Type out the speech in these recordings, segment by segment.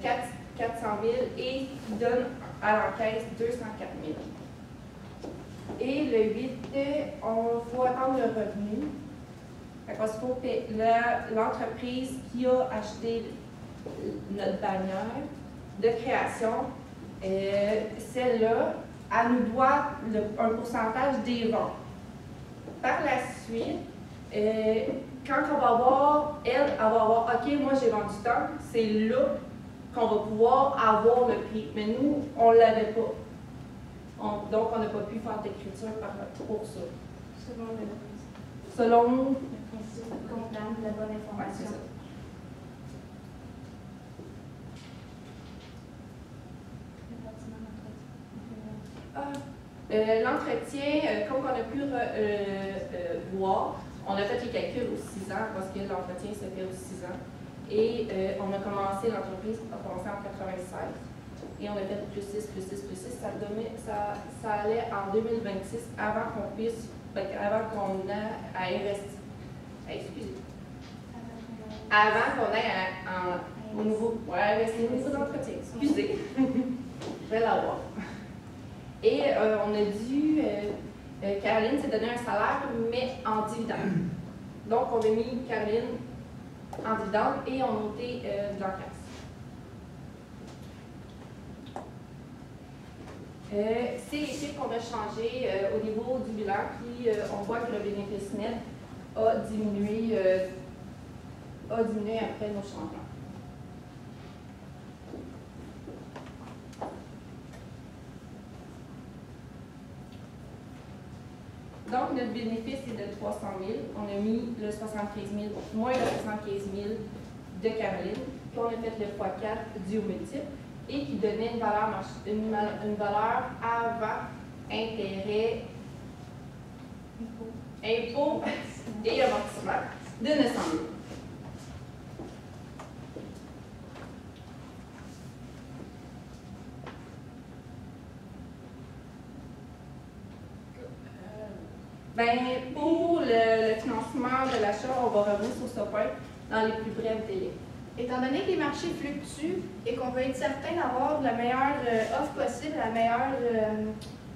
400 000 et qui donne à l'encaisse 204 000. Et le 8, il faut attendre le revenu. L'entreprise qui a acheté notre bannière de création, celle-là, elle nous doit un pourcentage des ventes. Par la suite, quand on va voir, elle va voir, OK, moi j'ai vendu tant, c'est là qu'on va pouvoir avoir le prix. Mais nous, on ne l'avait pas. Donc, on n'a pas pu faire d'écriture pour ça. Selon le principe comptable de la bonne information. Ouais, c'est ça. L'entretien, comme on a pu voir, on a fait les calculs aux 6 ans parce que l'entretien se fait aux 6 ans. Et on a commencé, l'entreprise a commencé en 96. Et on a fait plus 6, plus 6, plus 6. Ça allait en 2026 avant qu'on puisse, avant qu'on ait à investir. Excusez. Avant qu'on ait au niveau, investir au niveau d'entretien. Excusez. Je vais l'avoir. Et on a dû, Caroline s'est donné un salaire, mais en dividende. Donc, on a mis Caroline en dividende et on a noté de l'encaisse. C'est les chiffres qu'on a changés au niveau du bilan, puis on voit que le bénéfice net a diminué après nos changements. Donc, notre bénéfice est de 300 000. On a mis le 75 000, moins le 75 000 de Caroline, puis on a fait le x4 dû au multiple, et qui donnait une valeur avant intérêt, impôt et amortissement de 900 000. Pour le financement de l'achat, on va revenir sur ce point dans les plus brefs délais. Étant donné que les marchés fluctuent et qu'on veut être certain d'avoir la meilleure offre possible,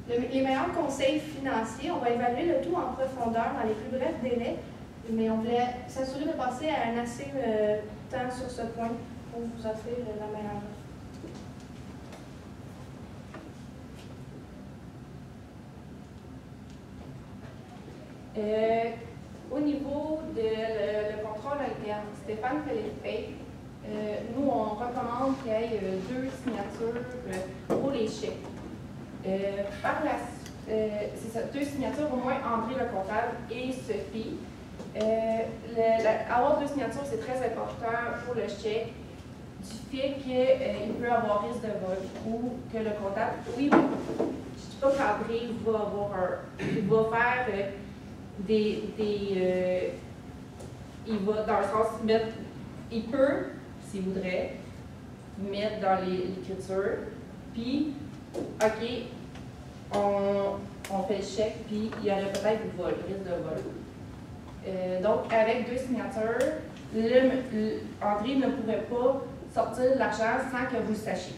les meilleurs conseils financiers, on va évaluer le tout en profondeur dans les plus brefs délais, mais on voulait s'assurer de passer à un assez temps sur ce point pour vous offrir la meilleure offre. Au niveau de le contrôle interne, Stéphane fait les payes. Nous, on recommande qu'il y ait 2 signatures pour les chèques. C'est ça, 2 signatures, au moins André le comptable et Sophie. Avoir 2 signatures, c'est très important pour le chèque, du fait qu'il peut avoir risque de vol ou que le comptable, oui, je ne dis pas qu'André il va faire il va dans le sens mettre, il peut, s'il voudrait, mettre dans l'écriture, puis, OK, on fait le chèque, puis il y aurait peut-être du vol, risque de vol. Donc, avec 2 signatures, André ne pourrait pas sortir de l'argent sans que vous le sachiez.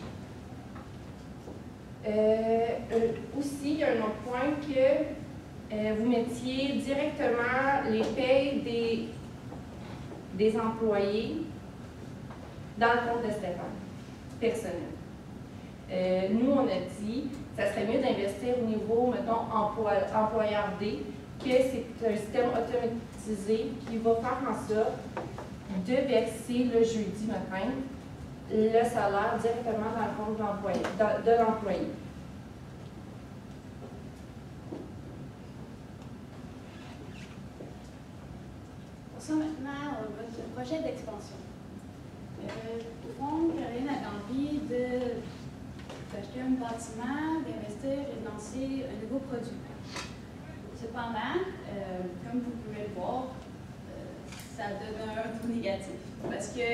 Aussi, il y a un autre point que vous mettiez directement les payes des employés dans le compte de Stéphane, personnel. Nous, on a dit que ça serait mieux d'investir au niveau, mettons, employeur D, que c'est un système automatisé qui va faire en sorte de verser le jeudi matin le salaire directement dans le compte de l'employé. Passons maintenant à votre projet d'expansion. Au fond, Caroline avait envie d'acheter un bâtiment, d'investir et de lancer un nouveau produit. Cependant, comme vous pouvez le voir, ça donne un tout négatif parce que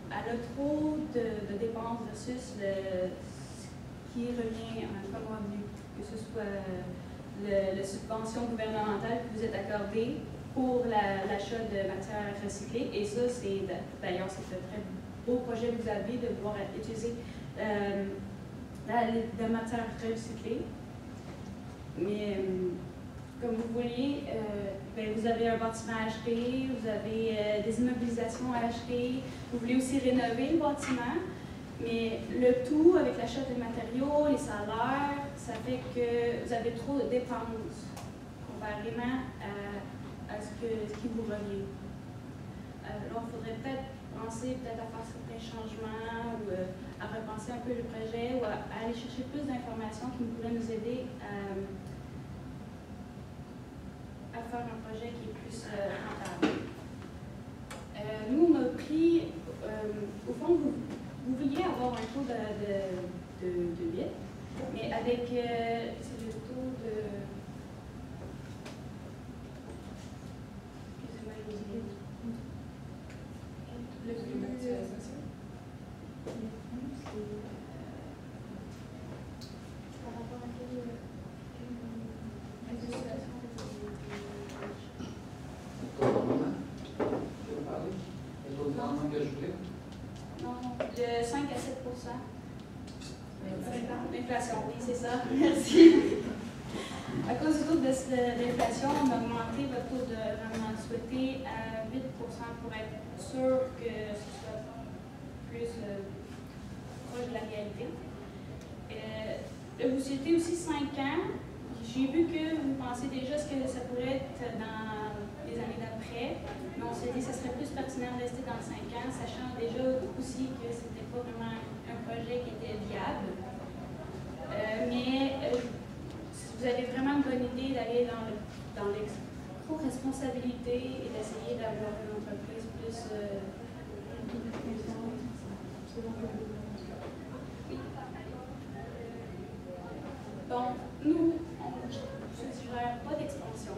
elle a trop de dépenses versus ce qui revient comme revenu, que ce soit la subvention gouvernementale que vous êtes accordée pour l'achat de matières recyclées. Et ça, d'ailleurs, c'est très beau projet vous avez, de pouvoir utiliser la matière recyclée. Mais comme vous voyez, vous avez un bâtiment à acheter, vous avez des immobilisations à acheter, vous voulez aussi rénover le bâtiment, mais le tout avec l'achat des matériaux, les salaires, ça fait que vous avez trop de dépenses comparément à ce qui vous revient. Alors, il faudrait peut-être penser à faire certains changements ou à repenser un peu le projet ou à aller chercher plus d'informations qui pourraient nous aider à faire un projet qui est plus rentable. Nous, on a pris, au fond, vous vouliez avoir un taux de 8, mais avec, c'est le taux de... Le climatisation. Par rapport à quelle Non, de 5 à 7 l'inflation, oui, c'est ça. Merci. À cause du taux d'inflation, on a augmenté votre taux de rendement souhaité à 8 pour être sûr que ce soit plus proche de la réalité. Vous souhaitez aussi 5 ans. J'ai vu que vous pensez déjà ce que ça pourrait être dans les années d'après, mais on s'est dit que ce serait plus pertinent de rester dans 5 ans, sachant déjà aussi que ce n'était pas vraiment un projet qui était viable. Mais vous avez vraiment une bonne idée d'aller dans l'ex-responsabilité et d'essayer d'avoir une entreprise plus... Donc, nous, on ne suggère pas d'expansion.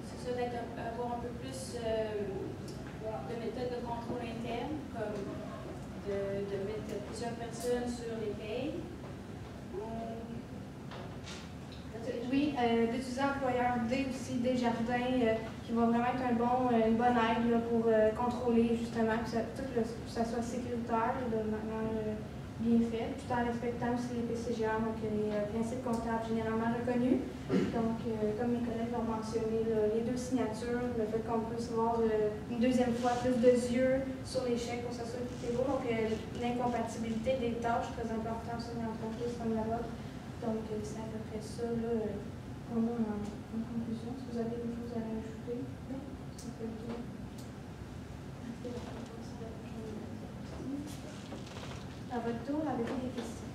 C'est ça d'avoir un peu plus de méthodes de contrôle interne, comme de mettre plusieurs personnes sur les payes. Oui, d'utiliser employeur D aussi, Desjardins, qui va vraiment être une bonne aide là, pour contrôler justement que ça soit sécuritaire et de manière bien fait, tout en respectant aussi les PCGA, donc les principes comptables généralement reconnus. Donc, comme mes collègues l'ont mentionné, les 2 signatures, le fait qu'on puisse voir une deuxième fois plus de yeux sur les chèques pour s'assurer que tout est beau. Donc, l'incompatibilité des tâches, très important sur une entreprise comme la vôtre. Donc, c'est à peu près ça qu'on a en conclusion. Si vous avez des choses à rajouter, oui, ça fait le tour. À votre tour, avez-vous des questions?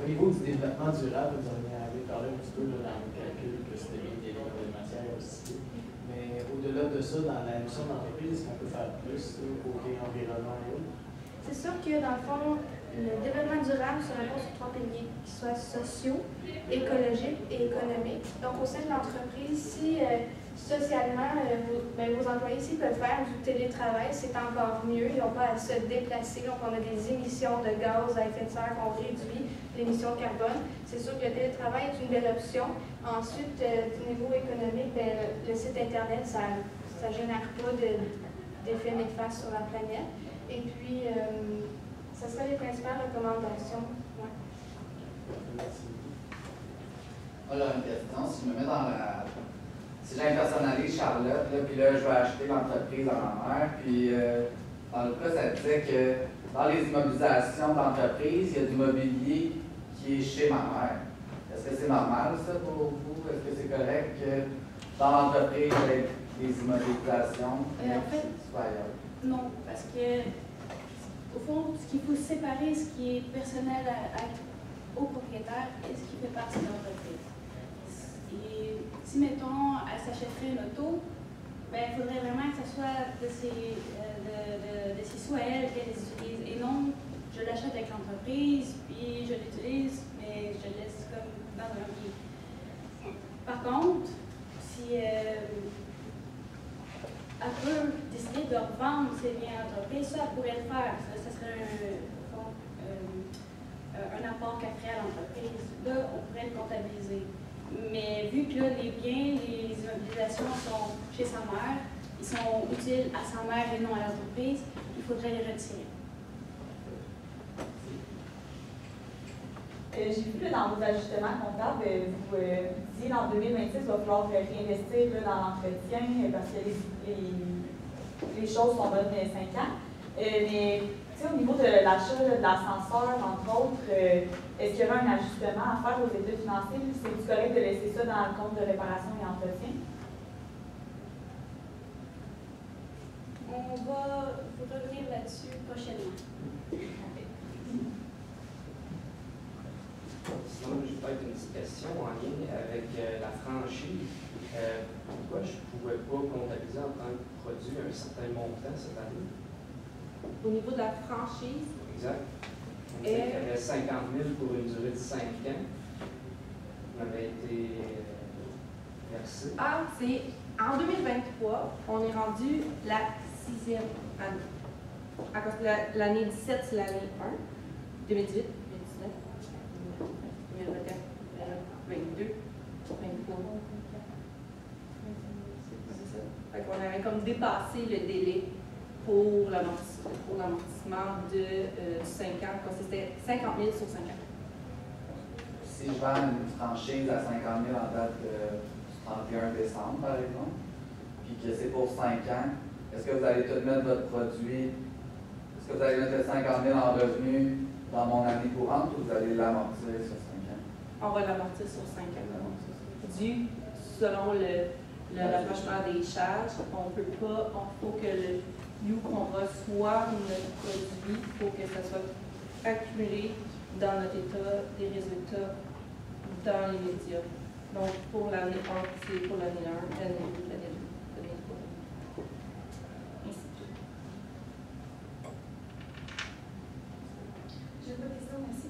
Au niveau du développement durable, vous en avez parlé un petit peu là, dans le calcul que c'était bien des matières aussi. Mais au-delà de ça, dans la mission d'entreprise, est-ce qu'on peut faire plus côté environnement et autres? C'est sûr que dans le fond, le développement durable se repose sur 3 piliers, qui soient sociaux, écologiques et économiques. Donc au sein de l'entreprise, si socialement, vos employés ici peuvent faire du télétravail, c'est encore mieux. Ils n'ont pas à se déplacer. Donc, on a des émissions de gaz à effet de serre qu'on réduit, l'émission de carbone. C'est sûr que le télétravail est une belle option. Ensuite, du niveau économique, le site Internet, ça ne génère pas d'effet néfaste sur la planète. Et puis, ce seraient les principales recommandations. Ouais. Voilà une question. Si je me mets dans la... Si j'impersonnalise Charlotte, là, puis là, je vais acheter l'entreprise à ma mère, puis dans le cas, ça disait que dans les immobilisations d'entreprise, il y a du mobilier qui est chez ma mère. Est-ce que c'est normal, ça, pour vous? Est-ce que c'est correct que dans l'entreprise, il y ait des immobilisations En fait, soit ailleurs? Non, parce que, au fond, ce qu'il faut séparer, ce qui est personnel au propriétaire et ce qui fait partie de l'entreprise. Et si, mettons, elle s'achèterait une auto, il faudrait vraiment que ce soit de ses sous à elle qu'elle les utilise. Et non, je l'achète avec l'entreprise, puis je l'utilise, mais je le laisse comme dans un pied. Par contre, si elle peut décider de revendre ses biens d'entreprise. Ça, elle pourrait le faire. Ça serait un apport qu'elle ferait à l'entreprise. Là, on pourrait le comptabiliser. Mais vu que là, les biens, les immobilisations sont chez sa mère, ils sont utiles à sa mère et non à l'entreprise, il faudrait les retirer. J'ai vu là, dans vos ajustements comptables, vous disiez qu'en 2026, il va falloir réinvestir là, dans l'entretien parce que les choses sont bonnes 5 ans. Mais au niveau de l'achat de l'ascenseur, entre autres, est-ce qu'il y aura un ajustement à faire aux états financiers? C'est-tu correct de laisser ça dans le compte de réparation et entretien? On va revenir là-dessus prochainement. Sinon, j'ai peut-être une petite question en lien avec la franchise. Pourquoi je ne pouvais pas comptabiliser en tant que produit un certain montant cette année? Au niveau de la franchise, Exact. On disait qu'il y avait 50 000 pour une durée de 5 ans. On avait été versé. ah, c'est en 2023, on est rendu la 6e année. À cause que l'année 17, c'est l'année 1, 2018, 2019, 2021, 2022, 2023. C'est ça. Fait qu'on avait comme dépassé le délai pour l'amortissement de 5 ans, parce que c'était 50 000 sur 5 ans. Si je vends une franchise à 50 000 en date du 31 décembre, par exemple, puis que c'est pour 5 ans, est-ce que vous allez tout mettre votre produit, est-ce que vous allez mettre le 50 000 en revenus dans mon année courante ou vous allez l'amortir sur 5 ans? On va l'amortir sur 5 ans. Dû selon le rapprochement des charges, on peut pas, il faut que qu'on reçoit notre produit pour que ça soit accumulé dans notre état des résultats dans les médias. Donc, pour l'année 1, c'est pour l'année 1, l'année 2, l'année 3. Ainsi de suite. J'ai pas de question, merci.